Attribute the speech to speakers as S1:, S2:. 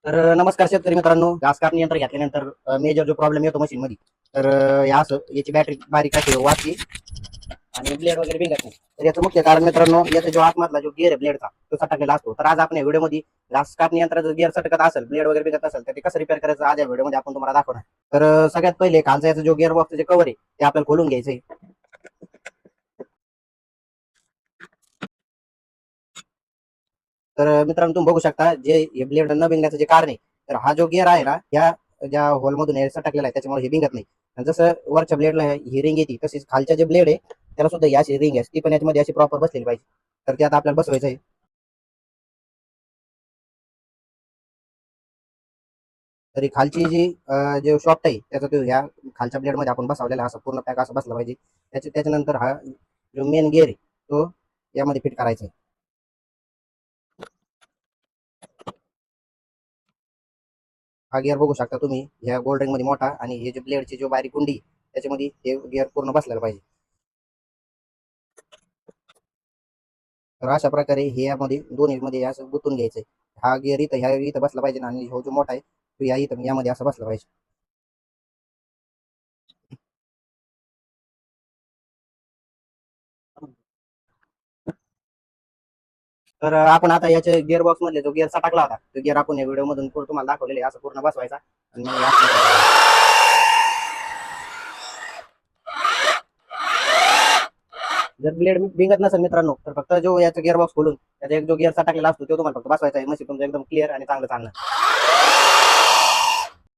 S1: नमस्कार शेतकरी मित्रांनो, घास कापणी यंत्र घेतल्यानंतर मेजर जो प्रॉब्लेम येतो मशीन मध्ये या असं याची बॅटरी बारीक अशी वाटली आणि ब्लेड वगैरे बिघडत नाही. तर याचं मुख्य कारण मित्रांनो, याचा जो आतमधला जो गिअर आहे ब्लेडचा तो सटकलेला असतो. तर आज आपण या व्हिडिओमध्ये घास कापणी यंत्राचा गिअर सटकत असेल, ब्लेड वगैरे बिघडत असेल, तर ते कसं रिपेअर करायचं आज या व्हिडिओमध्ये आपण तुम्हाला दाखवणार. सगळ्यात पहिले खालचा याचा जो गिअर बॉक्सचं जे कव्हर आहे ते आपल्याला खोलून घ्यायचंय. मित्रांनो तुम्ही बघू शकता जे हे ब्लेड न बिघण्याचं जे कारण आहे, तर हा जो गिअर आहे ना, या ज्या होलमधून हे सटकलेला आहे त्याच्यामुळे हे बिघत नाही. आणि जसं वरच्या ब्लेडला ही रिंग येते तशीच खालच्या जे ब्लेड आहे त्याला सुद्धा ही अशी रिंग आहे, ती पण याच्यामध्ये अशी प्रॉपर बसलेली पाहिजे. तर ते आता आपल्याला बसवायचं आहे. तरी खालची जी जे शॉफ्ट आहे त्याचा तो ह्या खालच्या ब्लेडमध्ये आपण बसवलेला असा पूर्ण पॅक असा बसला पाहिजे. त्याच्यानंतर हा जो मेन गिअर आहे तो यामध्ये फिट करायचा आहे. हा गिअर बघू शकता तुम्ही, ह्या गोल्ड रिंग मध्ये मोठा आणि हे जे ब्लेडची जो बारीक गुंडी त्याच्यामध्ये हे गिअर पूर्ण बसलेला पाहिजे. तर अशा प्रकारे हे यामध्ये दोन्ही मध्ये असं गुंतून घ्यायचंय. हा गिअर इथं ह्या इथं बसला पाहिजे आणि हो जो मोठा आहे तो या इथं यामध्ये असं बसला पाहिजे. आपण आता याच्या गिअर बॉक्स मधले जो गिअर टाकला होता तो गिअर आपण या व्हिडिओ मधून तुम्हाला दाखवलेले असं पूर्ण बसवायचा आणि मग जर ब्लेड बिंगत नसेल मित्रांनो, तर फक्त जो याचा गिअर बॉक्स खोलून त्याचा एक जो गिअर टाकलेला असतो तो तुम्हाला फक्त बसवायचा आहे. मशीन तुमचं एकदम क्लिअर आणि चांगलं चालणार.